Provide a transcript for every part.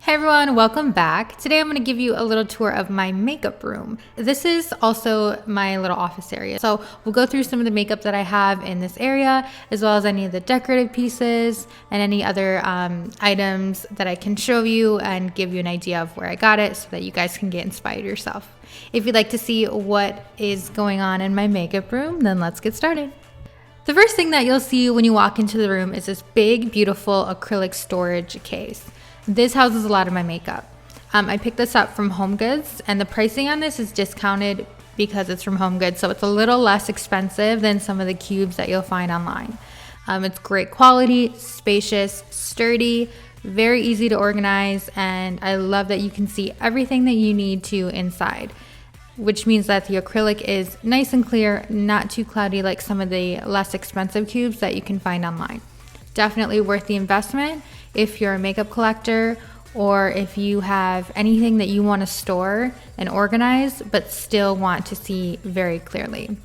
Hey everyone, welcome back. Today I'm going to give you a little tour of my makeup room. This is also my little office area. So we'll go through some of the makeup that I have in this area, as well as any of the decorative pieces and any other items that I can show you and give you an idea of where I got it so that you guys can get inspired yourself. If you'd like to see what is going on in my makeup room, then let's get started. The first thing that you'll see when you walk into the room is this big, beautiful acrylic storage case. This houses a lot of my makeup. I picked this up from HomeGoods, and the pricing on this is discounted because it's from HomeGoods, so it's a little less expensive than some of the cubes that you'll find online. It's great quality, spacious, sturdy, very easy to organize, and I love that you can see everything that you need to inside, which means that the acrylic is nice and clear, not too cloudy like some of the less expensive cubes that you can find online. Definitely worth the investment if you're a makeup collector or if you have anything that you want to store and organize but still want to see very clearly.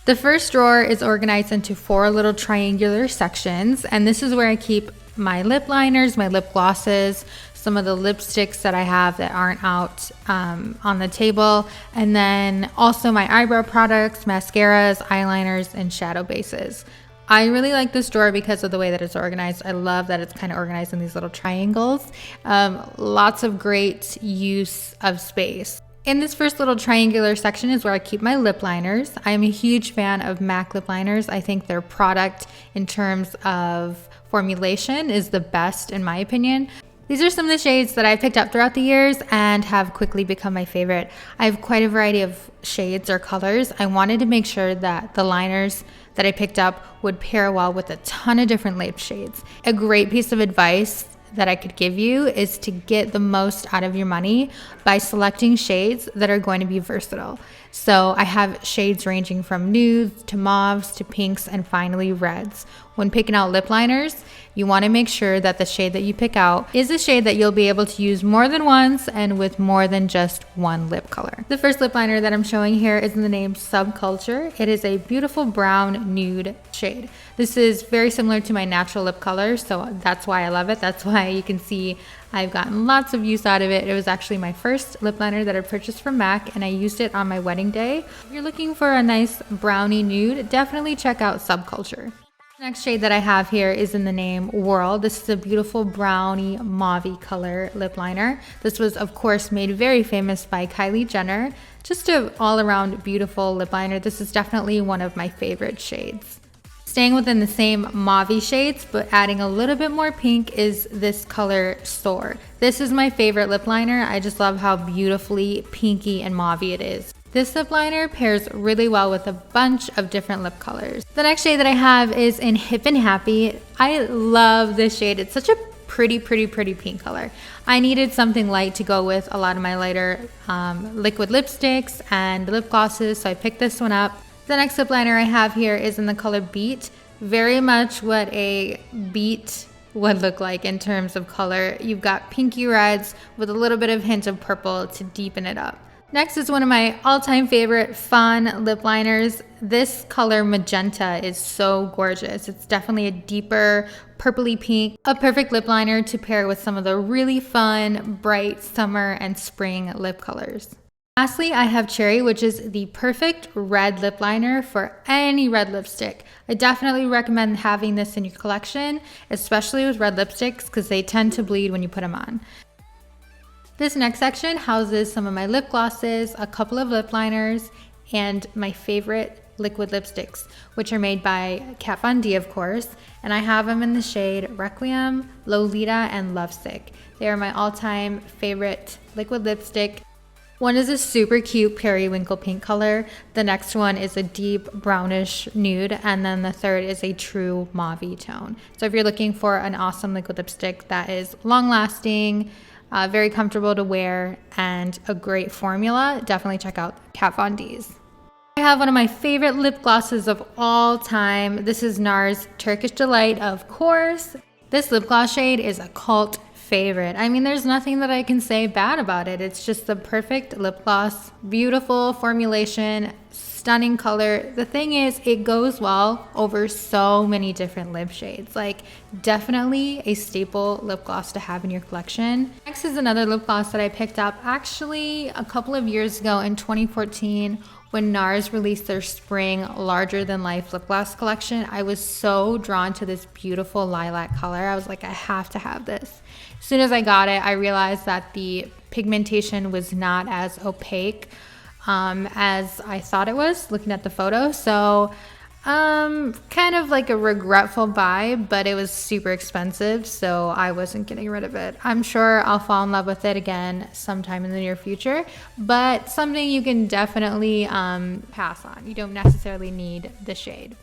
The first drawer is organized into 4 little triangular sections, and this is where I keep my lip liners, my lip glosses, some of the lipsticks that I have that aren't out on the table, and then also my eyebrow products, mascaras, eyeliners, and shadow bases. I really like this drawer because of the way that it's organized. I love that it's kind of organized in these little triangles. Lots of great use of space. In this first little triangular section is where I keep my lip liners. I am a huge fan of MAC lip liners. I think their product in terms of formulation is the best in my opinion. These are some of the shades that I've picked up throughout the years and have quickly become my favorite. I have quite a variety of shades or colors. I wanted to make sure that the liners that I picked up would pair well with a ton of different lip shades. A great piece of advice that I could give you is to get the most out of your money by selecting shades that are going to be versatile. So I have shades ranging from nudes to mauves to pinks and finally reds. When picking out lip liners, you want to make sure that the shade that you pick out is a shade that you'll be able to use more than once and with more than just one lip color. The first lip liner that I'm showing here is in the name Subculture. It is a beautiful brown nude shade. This is very similar to my natural lip color, so that's why I love it. That's why you can see I've gotten lots of use out of it. It was actually my first lip liner that I purchased from MAC, and I used it on my wedding day. If you're looking for a nice brownie nude, definitely check out Subculture. The next shade that I have here is in the name World. This is a beautiful brownie mauve color lip liner. This was of course made very famous by Kylie Jenner. Just an all-around beautiful lip liner. This is definitely one of my favorite shades. Staying within the same mauve shades, but adding a little bit more pink is this color Soar. This is my favorite lip liner. I just love how beautifully pinky and mauve it is. This lip liner pairs really well with a bunch of different lip colors. The next shade that I have is in Hip and Happy. I love this shade. It's such a pretty pink color. I needed something light to go with a lot of my lighter liquid lipsticks and lip glosses, so I picked this one up. The next lip liner I have here is in the color Beat. Very much what a beet would look like in terms of color. You've got pinky reds with a little bit of hint of purple to deepen it up. Next is one of my all-time favorite fun lip liners. This color Magenta is so gorgeous. It's definitely a deeper purpley pink, a perfect lip liner to pair with some of the really fun, bright summer and spring lip colors. Lastly, I have Cherry, which is the perfect red lip liner for any red lipstick. I definitely recommend having this in your collection, especially with red lipsticks because they tend to bleed when you put them on. This next section houses some of my lip glosses, a couple of lip liners, and my favorite liquid lipsticks, which are made by Kat Von D, of course, and I have them in the shade Requiem, Lolita, and Lovesick. They are my all-time favorite liquid lipstick. One is a super cute periwinkle pink color. The next one is a deep brownish nude. And then the third is a true mauve tone. So if you're looking for an awesome liquid lipstick that is long lasting, very comfortable to wear, and a great formula, definitely check out Kat Von D's. I have one of my favorite lip glosses of all time. This is NARS Turkish Delight, of course. This lip gloss shade is a cult favorite. I mean, there's nothing that I can say bad about it. It's just the perfect lip gloss. Beautiful formulation, stunning color. The thing is, it goes well over so many different lip shades. Like, definitely a staple lip gloss to have in your collection. Next is another lip gloss that I picked up actually a couple of years ago in 2014 when NARS released their spring larger than life lip gloss collection. I was so drawn to this beautiful lilac color. I was like, I have to have this. As soon as I got it, I realized that the pigmentation was not as opaque as I thought it was looking at the photo. So kind of like a regretful buy, but it was super expensive, so I wasn't getting rid of it. I'm sure I'll fall in love with it again sometime in the near future, but something you can definitely pass on. You don't necessarily need the shade.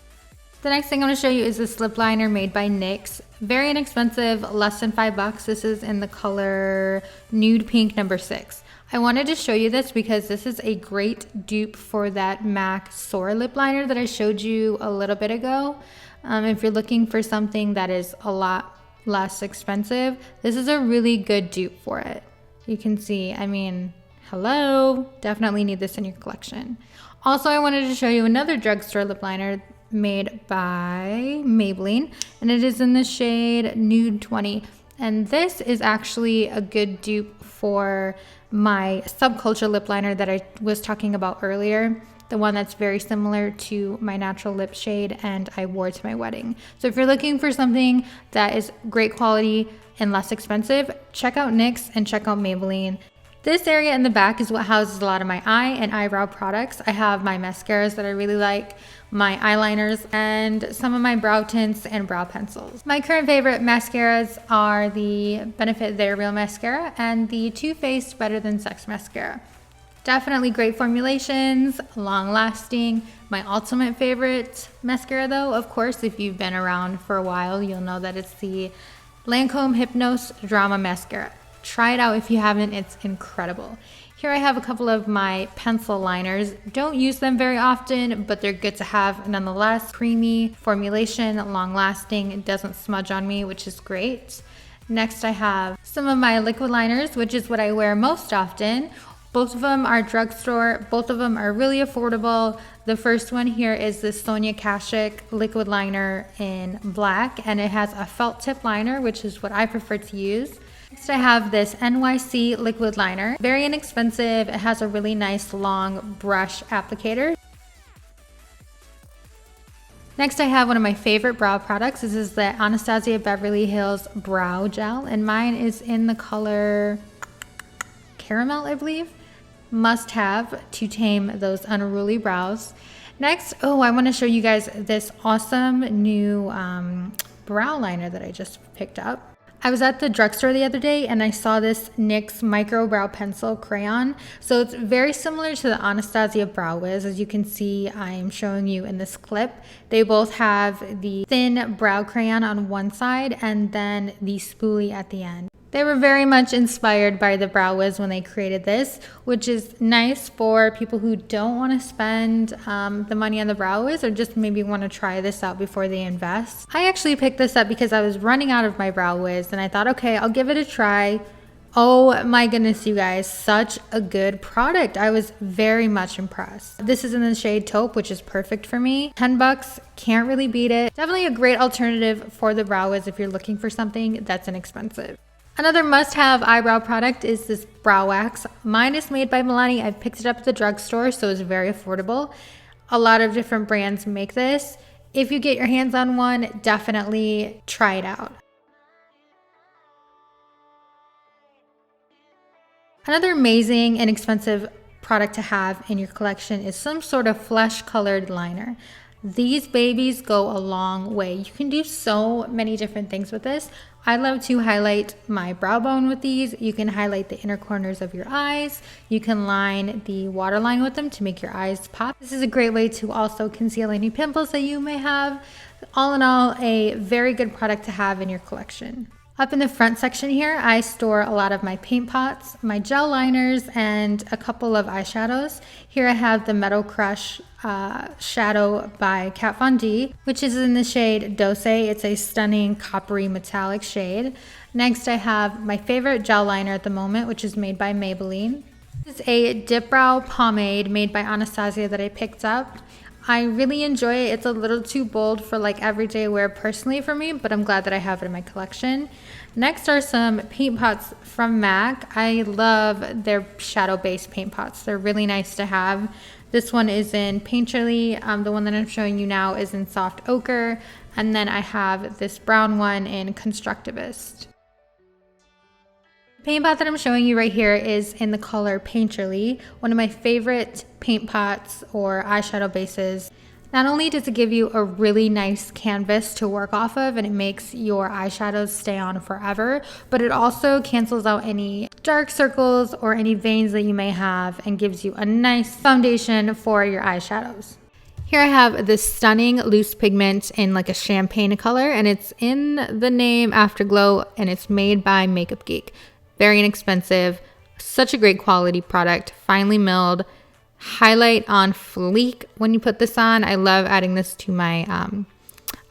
The next thing I'm going to show you is this lip liner made by NYX. Very inexpensive, less than $5. This is in the color Nude Pink number 6. I wanted to show you this because this is a great dupe for that MAC Soar lip liner that I showed you a little bit ago. If you're looking for something that is a lot less expensive, this is a really good dupe for it. You can see, I mean, hello, definitely need this in your collection. Also, I wanted to show you another drugstore lip liner made by Maybelline, and it is in the shade Nude 20. And this is actually a good dupe for my Subculture lip liner that I was talking about earlier, the one that's very similar to my natural lip shade and I wore to my wedding. So if you're looking for something that is great quality and less expensive, check out NYX and check out Maybelline. This area in the back is what houses a lot of my eye and eyebrow products. I have my mascaras that I really like, my eyeliners, and some of my brow tints and brow pencils. My current favorite mascaras are the Benefit They're Real mascara and the Too Faced Better Than Sex mascara. Definitely great formulations, long lasting. My ultimate favorite mascara though, of course, if you've been around for a while, you'll know that it's the Lancome Hypnose Drama Mascara. Try it out if you haven't, it's incredible. Here I have a couple of my pencil liners. Don't use them very often, but they're good to have nonetheless. Creamy formulation, long lasting, it doesn't smudge on me, which is great. Next I have some of my liquid liners, which is what I wear most often. Both of them are drugstore, both of them are really affordable. The first one here is the Sonia Kashuk liquid liner in black, and it has a felt tip liner, which is what I prefer to use. Next I have this NYC liquid liner. Very inexpensive. It has a really nice long brush applicator. Next I have one of my favorite brow products. This is the Anastasia Beverly Hills Brow Gel, and mine is in the color Caramel, I believe. Must have to tame those unruly brows. Next, I want to show you guys this awesome new brow liner that I just picked up. I was at the drugstore the other day and I saw this NYX Micro Brow Pencil Crayon. So it's very similar to the Anastasia Brow Wiz. As you can see, I am showing you in this clip. They both have the thin brow crayon on one side and then the spoolie at the end. They were very much inspired by the Brow Wiz when they created this, which is nice for people who don't want to spend the money on the Brow Wiz or just maybe want to try this out before they invest. I actually picked this up because I was running out of my Brow Wiz and I thought, okay, I'll give it a try. Oh my goodness, you guys, such a good product. I was very much impressed. This is in the shade Taupe, which is perfect for me. $10, can't really beat it. Definitely a great alternative for the Brow Wiz if you're looking for something that's inexpensive. Another must-have eyebrow product is this brow wax. Mine is made by Milani. I picked it up at the drugstore, so it's very affordable. A lot of different brands make this. If you get your hands on one, definitely try it out. Another amazing and inexpensive product to have in your collection is some sort of flesh-colored liner. These babies go a long way. You can do so many different things with this. I love to highlight my brow bone with these. You can highlight the inner corners of your eyes. You can line the waterline with them to make your eyes pop. This is a great way to also conceal any pimples that you may have. All in all, a very good product to have in your collection. Up in the front section here, I store a lot of my paint pots, my gel liners, and a couple of eyeshadows. Here I have the Metal Crush Shadow by Kat Von D, which is in the shade Dose. It's a stunning coppery metallic shade. Next, I have my favorite gel liner at the moment, which is made by Maybelline. This is a dip brow pomade made by Anastasia that I picked up. I really enjoy it. It's a little too bold for like everyday wear personally for me, but I'm glad that I have it in my collection. Next are some paint pots from MAC. I love their shadow-based paint pots. They're really nice to have. This one is in Painterly. The one that I'm showing you now is in Soft Ochre. And then I have this brown one in Constructivist. The paint pot that I'm showing you right here is in the color Painterly, one of my favorite paint pots or eyeshadow bases. Not only does it give you a really nice canvas to work off of and it makes your eyeshadows stay on forever, but it also cancels out any dark circles or any veins that you may have and gives you a nice foundation for your eyeshadows. Here I have this stunning loose pigment in like a champagne color, and it's in the name Afterglow, and it's made by Makeup Geek. Very inexpensive, such a great quality product, finely milled, highlight on fleek when you put this on. I love adding this to my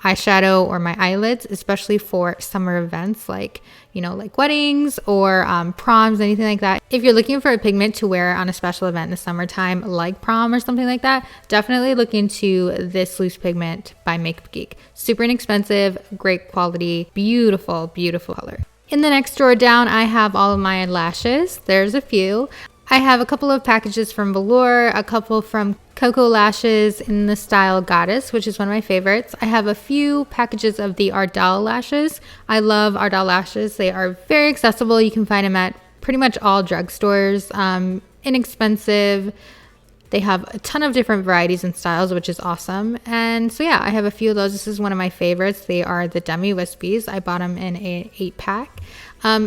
eyeshadow or my eyelids, especially for summer events like, you know, like weddings or proms, anything like that. If you're looking for a pigment to wear on a special event in the summertime, like prom or something like that, definitely look into this loose pigment by Makeup Geek. Super inexpensive, great quality, beautiful, beautiful color. In the next drawer down, I have all of my lashes. There's a few. I have a couple of packages from Velour, a couple from Coco Lashes in the style Goddess, which is one of my favorites. I have a few packages of the Ardell lashes. I love Ardell lashes. They are very accessible. You can find them at pretty much all drugstores. Inexpensive. They have a ton of different varieties and styles, which is awesome. And so yeah, I have a few of those. This is one of my favorites. They are the Demi Wispies. I bought them in an 8-pack.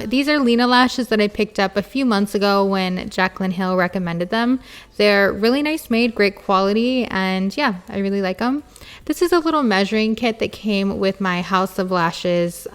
These are Lena lashes that I picked up a few months ago when Jaclyn Hill recommended them. They're really nice made, great quality, and yeah, I really like them. This is a little measuring kit that came with my House of Lashes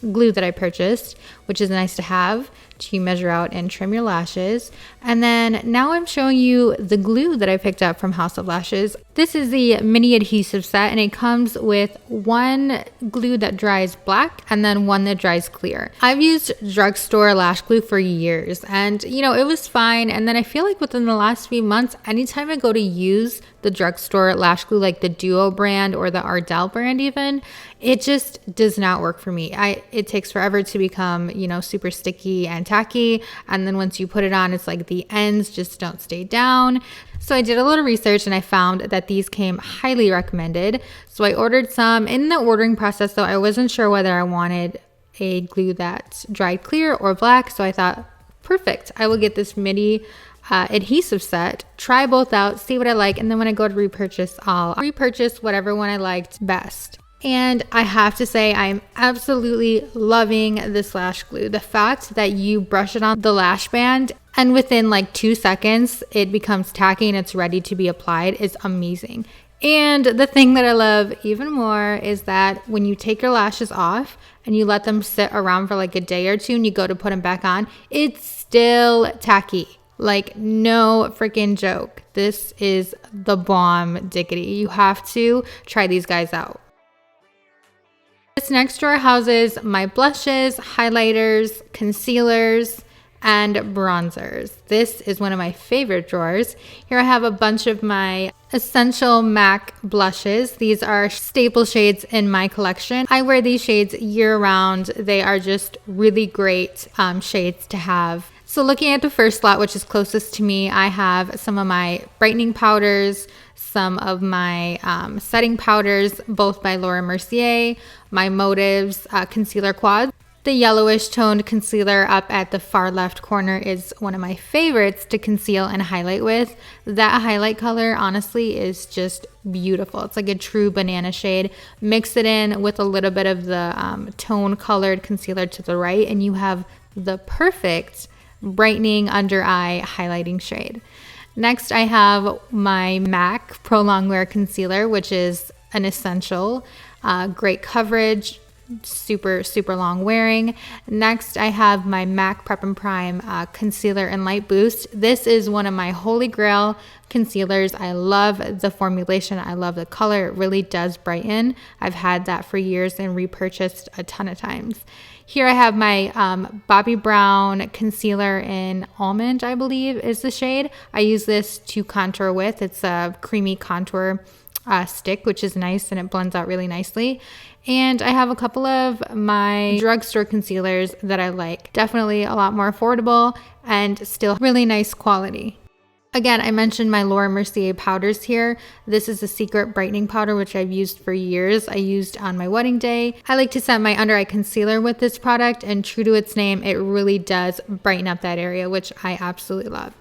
glue that I purchased, which is nice to have to measure out and trim your lashes. And then now I'm showing you the glue that I picked up from House of Lashes. This is the mini adhesive set, and it comes with one glue that dries black and then one that dries clear. I've used drugstore lash glue for years, and you know, it was fine. And then I feel like within the last few months, anytime I go to use the drugstore lash glue, like the Duo brand or the Ardell brand even, it just does not work for me. It takes forever to become, you know, super sticky and tacky. And then once you put it on, it's like the ends just don't stay down. So I did a little research and I found that these came highly recommended. So I ordered some. In the ordering process though, I wasn't sure whether I wanted a glue that dried clear or black. So I thought, perfect, I will get this mini adhesive set, try both out, see what I like. And then when I go to repurchase, I'll repurchase whatever one I liked best. And I have to say, I'm absolutely loving this lash glue. The fact that you brush it on the lash band and within like 2 seconds, it becomes tacky and it's ready to be applied is amazing. And the thing that I love even more is that when you take your lashes off and you let them sit around for like a day or two and you go to put them back on, it's still tacky. Like, no freaking joke. This is the bomb diggity. You have to try these guys out. This next drawer houses my blushes, highlighters, concealers, and bronzers. This is one of my favorite drawers. Here I have a bunch of my Essential MAC blushes. These are staple shades in my collection. I wear these shades year round. They are just really great shades to have. So looking at the first slot, which is closest to me, I have some of my brightening powders, some of my setting powders, both by Laura Mercier, my Motives concealer quad. The yellowish toned concealer up at the far left corner is one of my favorites to conceal and highlight with. That highlight color honestly is just beautiful. It's like a true banana shade. Mix it in with a little bit of the tone colored concealer to the right and you have the perfect brightening under eye highlighting shade. Next I have my MAC Pro Longwear Concealer, which is an essential. Great coverage, super long wearing. Next I have my MAC Prep and Prime Concealer and Light Boost. This is one of my holy grail concealers. I love the formulation. I love the color. It really does brighten. I've had that for years and repurchased a ton of times. Here I have my Bobbi Brown Concealer in Almond, I believe is the shade. I use this to contour with. It's a creamy contour stick, which is nice and it blends out really nicely. And I have a couple of my drugstore concealers that I like. Definitely a lot more affordable and still really nice quality. Again, I mentioned my Laura Mercier powders here. This is a secret brightening powder, which I've used for years. I used on my wedding day. I like to set my under eye concealer with this product, and true to its name, it really does brighten up that area, which I absolutely love.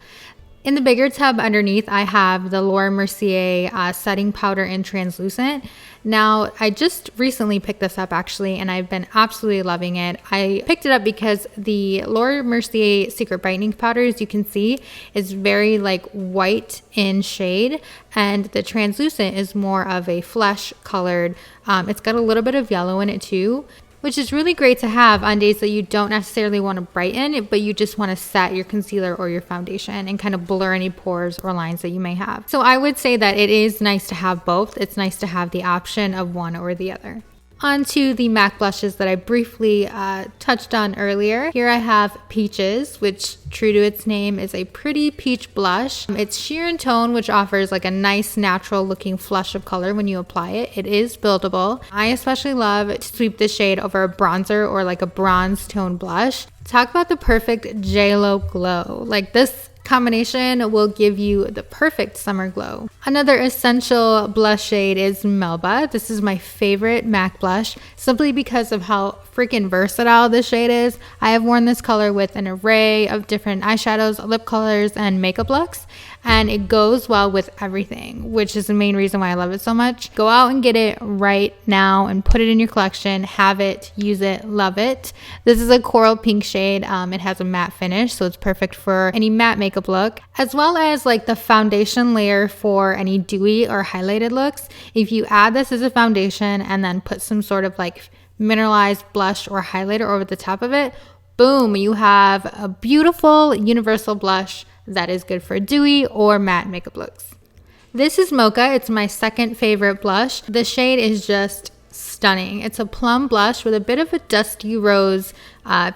In the bigger tub underneath, I have the Laura Mercier setting powder in translucent. Now, I just recently picked this up actually, and I've been absolutely loving it. I picked it up because the Laura Mercier Secret Brightening Powder, as you can see, is very like white in shade, and the translucent is more of a flesh colored. It's got a little bit of yellow in it too, which is really great to have on days that you don't necessarily want to brighten, but you just want to set your concealer or your foundation and kind of blur any pores or lines that you may have. So I would say that it is nice to have both. It's nice to have the option of one or the other. On to the MAC blushes that I briefly touched on earlier. Here I have Peaches, which true to its name is a pretty peach blush. It's sheer in tone, which offers like a nice natural looking flush of color when you apply it. It is buildable. I especially love to sweep this shade over a bronzer or like a bronze tone blush. Talk about the perfect JLo glow. Like this combination will give you the perfect summer glow. Another essential blush shade is Melba. This is my favorite MAC blush simply because of how freaking versatile this shade is. I have worn this color with an array of different eyeshadows, lip colors, and makeup looks, and it goes well with everything, which is the main reason why I love it so much. Go out and get it right now and put it in your collection. Have it, use it, love it. This is a coral pink shade. It has a matte finish, so it's perfect for any matte makeup look, as well as like the foundation layer for any dewy or highlighted looks. If you add this as a foundation and then put some sort of like mineralized blush or highlighter over the top of it, boom, you have a beautiful universal blush that is good for dewy or matte makeup looks. This is Mocha. It's my second favorite blush. The shade is just stunning. It's a plum blush with a bit of a dusty rose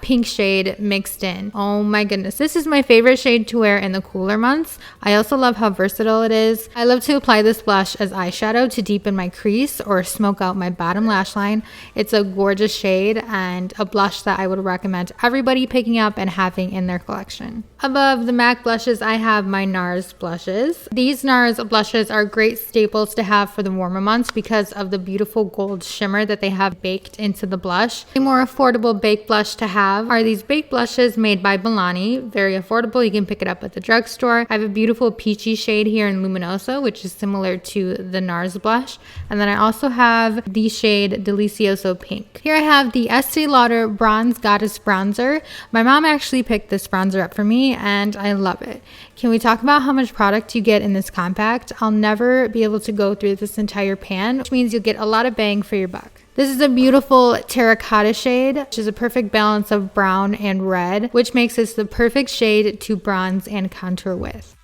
pink shade mixed in. Oh my goodness. This is my favorite shade to wear in the cooler months. I also love how versatile it is. I love to apply this blush as eyeshadow to deepen my crease or smoke out my bottom lash line. It's a gorgeous shade and a blush that I would recommend everybody picking up and having in their collection. Above the MAC blushes, I have my NARS blushes. These NARS blushes are great staples to have for the warmer months because of the beautiful gold shimmer that they have baked into the blush. A more affordable baked blush to have are these baked blushes made by Milani. Very affordable. You can pick it up at the drugstore. I have a beautiful peachy shade here in Luminoso, which is similar to the NARS blush. And then I also have the shade Delicioso Pink. Here I have the Estee Lauder Bronze Goddess Bronzer. My mom actually picked this bronzer up for me and I love it. Can we talk about how much product you get in this compact? I'll never be able to go through this entire pan, which means you'll get a lot of bang for your buck. This is a beautiful terracotta shade, which is a perfect balance of brown and red, which makes this the perfect shade to bronze and contour with.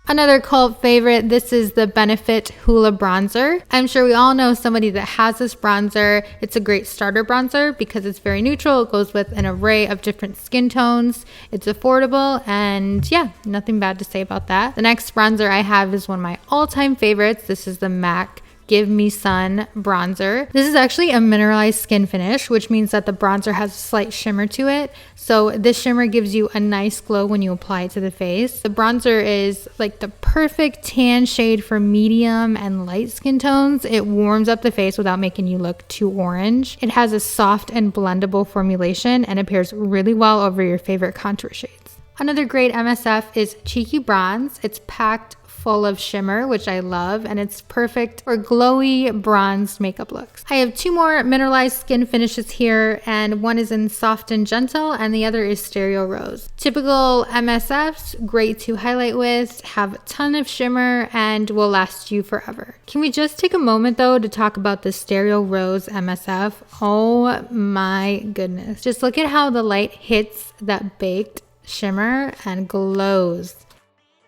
Another cult favorite, this is the Benefit Hoola Bronzer. I'm sure we all know somebody that has this bronzer. It's a great starter bronzer because it's very neutral. It goes with an array of different skin tones. It's affordable and yeah, nothing bad to say about that. The next bronzer I have is one of my all-time favorites. This is the MAC Give Me Sun bronzer. This is actually a mineralized skin finish, which means that the bronzer has a slight shimmer to it. So this shimmer gives you a nice glow when you apply it to the face. The bronzer is like the perfect tan shade for medium and light skin tones. It warms up the face without making you look too orange. It has a soft and blendable formulation and it pairs really well over your favorite contour shades. Another great MSF is Cheeky Bronze. It's packed full of shimmer, which I love, and it's perfect for glowy bronzed makeup looks. I have two more mineralized skin finishes here, and one is in Soft and Gentle and the other is Stereo Rose. Typical MSFs, great to highlight with, have a ton of shimmer and will last you forever. Can we just take a moment though to talk about the Stereo Rose MSF? Oh my goodness. Just look at how the light hits that baked shimmer and glows.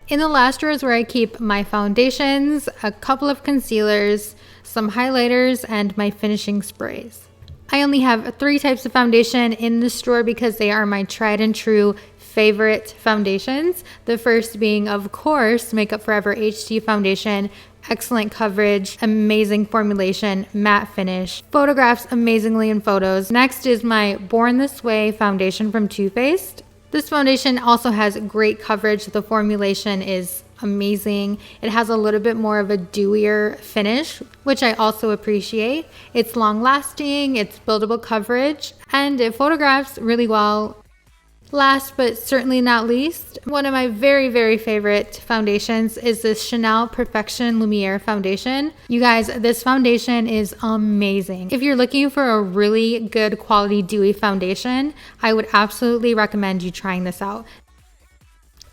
In the last drawer is where I keep my foundations, a couple of concealers, some highlighters, and my finishing sprays. I only have 3 types of foundation in this drawer because they are my tried and true favorite foundations. The first being, of course, Makeup Forever HD foundation. Excellent coverage, amazing formulation, matte finish, photographs amazingly in photos. Next is my Born This Way foundation from Too Faced. This foundation also has great coverage. The formulation is amazing. It has a little bit more of a dewier finish, which I also appreciate. It's long lasting, it's buildable coverage, and it photographs really well. Last but certainly not least, one of my very, very favorite foundations is this Chanel Perfection Lumiere foundation. You guys, this foundation is amazing. If you're looking for a really good quality dewy foundation, I would absolutely recommend you trying this out.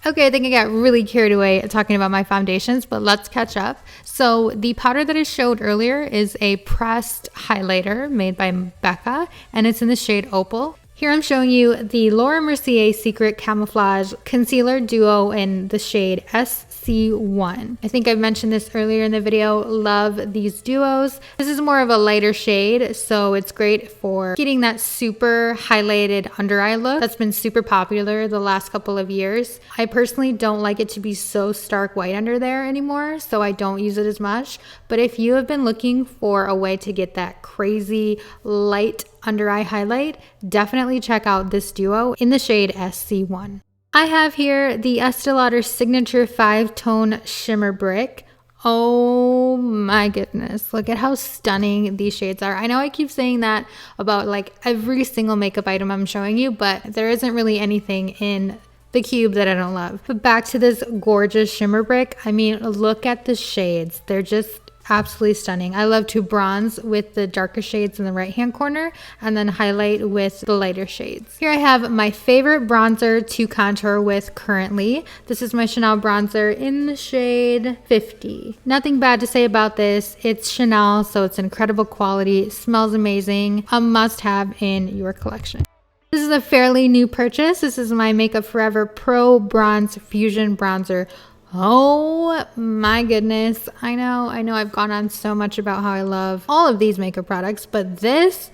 Okay, I think I got really carried away talking about my foundations, but let's catch up. So the powder that I showed earlier is a pressed highlighter made by Becca, and it's in the shade Opal. Here I'm showing you the Laura Mercier Secret Camouflage Concealer Duo in the shade SC1. I think I mentioned this earlier in the video. Love these duos. This is more of a lighter shade, so it's great for getting that super highlighted under eye look that's been super popular the last couple of years. I personally don't like it to be so stark white under there anymore, so I don't use it as much. But if you have been looking for a way to get that crazy light under eye highlight, definitely check out this duo in the shade SC1. I have here the Estee Lauder Signature 5-Tone Shimmer Brick. Oh my goodness, look at how stunning these shades are. I know I keep saying that about like every single makeup item I'm showing you, but there isn't really anything in the cube that I don't love. But back to this gorgeous shimmer brick. I mean, look at the shades. They're just absolutely stunning. I love to bronze with the darker shades in the right hand corner and then highlight with the lighter shades. Here I have my favorite bronzer to contour with currently. This is my Chanel bronzer in the shade 50. Nothing bad to say about this. It's Chanel, so it's incredible quality. It smells amazing. A must have in your collection. This is a fairly new purchase. This is my Makeup Forever Pro Bronze Fusion Bronzer. Oh my goodness. I know I've gone on so much about how I love all of these makeup products, but this,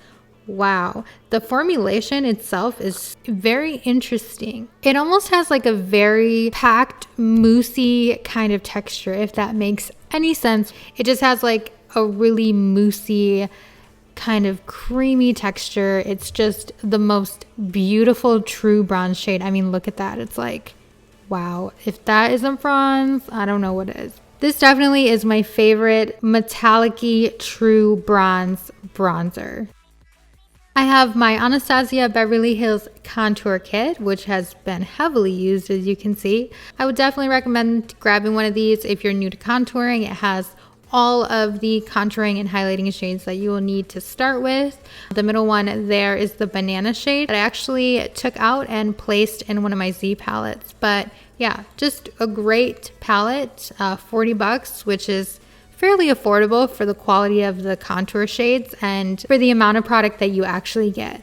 wow. The formulation itself is very interesting. It almost has like a very packed, moussey kind of texture, if that makes any sense. It just has like a really moussey kind of creamy texture. It's just the most beautiful true bronze shade. I mean, look at that. It's like, wow, if that isn't bronze, I don't know what is. This definitely is my favorite metallic-y true bronze bronzer. I have my Anastasia Beverly Hills Contour Kit, which has been heavily used, as you can see. I would definitely recommend grabbing one of these if you're new to contouring. It has all of the contouring and highlighting shades that you will need to start with. The middle one there is the banana shade that I actually took out and placed in one of my Z palettes. But yeah, just a great palette, $40, which is fairly affordable for the quality of the contour shades and for the amount of product that you actually get.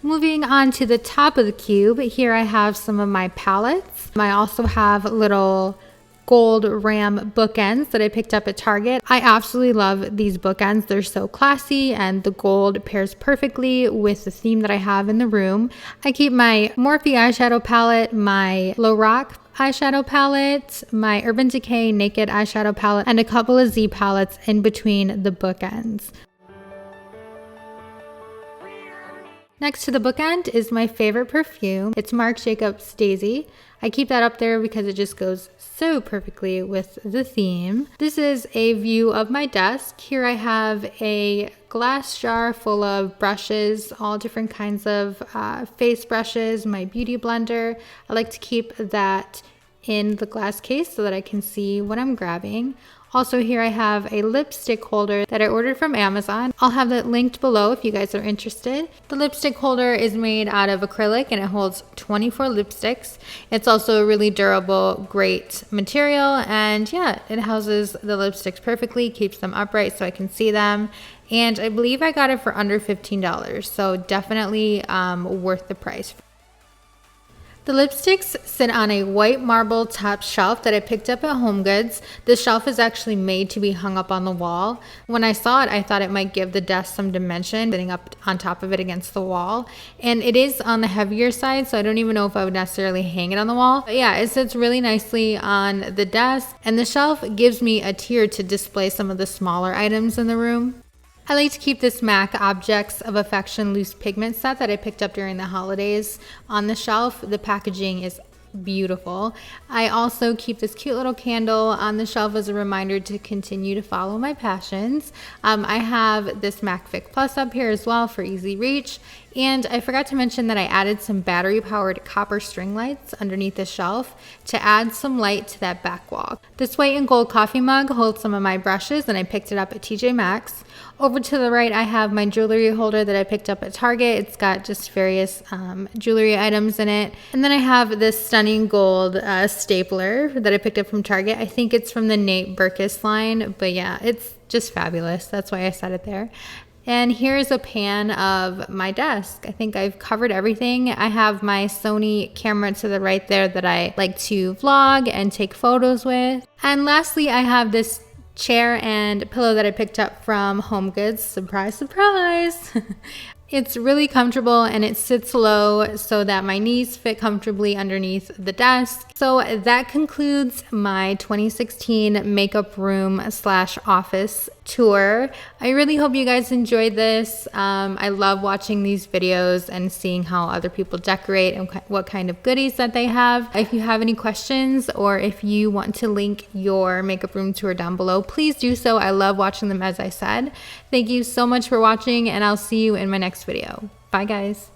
Moving on to the top of the cube, here I have some of my palettes. I also have little gold ram bookends that I picked up at Target. I absolutely love these bookends. They're so classy and the gold pairs perfectly with the theme that I have in the room. I keep my Morphe eyeshadow palette, my Lorac eyeshadow palette, my Urban Decay Naked eyeshadow palette, and a couple of Z palettes in between the bookends. Next to the bookend is my favorite perfume. It's Marc Jacobs Daisy. I keep that up there because it just goes so perfectly with the theme. This is a view of my desk. Here I have a glass jar full of brushes, all different kinds of face brushes, my beauty blender. I like to keep that in the glass case so that I can see what I'm grabbing. Also here I have a lipstick holder that I ordered from Amazon. I'll have that linked below if you guys are interested. The lipstick holder is made out of acrylic and it holds 24 lipsticks. It's also a really durable, great material, and yeah, it houses the lipsticks perfectly, keeps them upright so I can see them. And I believe I got it for under $15, so definitely worth the price. The lipsticks sit on a white marble top shelf that I picked up at HomeGoods. This shelf is actually made to be hung up on the wall. When I saw it, I thought it might give the desk some dimension, sitting up on top of it against the wall. And it is on the heavier side, so I don't even know if I would necessarily hang it on the wall. But yeah, it sits really nicely on the desk, and the shelf gives me a tier to display some of the smaller items in the room. I like to keep this MAC Objects of Affection loose pigment set that I picked up during the holidays on the shelf. The packaging is beautiful. I also keep this cute little candle on the shelf as a reminder to continue to follow my passions. I have this MAC Vic Plus up here as well for easy reach. And I forgot to mention that I added some battery powered copper string lights underneath the shelf to add some light to that back wall. This white and gold coffee mug holds some of my brushes and I picked it up at TJ Maxx. Over to the right, I have my jewelry holder that I picked up at Target. It's got just various jewelry items in it. And then I have this stunning gold stapler that I picked up from Target. I think it's from the Nate Berkus line, but yeah, it's just fabulous. That's why I set it there. And here's a pan of my desk. I think I've covered everything. I have my Sony camera to the right there that I like to vlog and take photos with. And lastly, I have this chair and pillow that I picked up from HomeGoods. Surprise, surprise. It's really comfortable and it sits low so that my knees fit comfortably underneath the desk. So that concludes my 2016 makeup room / office tour. I really hope you guys enjoyed this. I love watching these videos and seeing how other people decorate and what kind of goodies that they have. If you have any questions or if you want to link your makeup room tour down below, please do so. I love watching them, as I said. Thank you so much for watching, and I'll see you in my next video. Bye guys.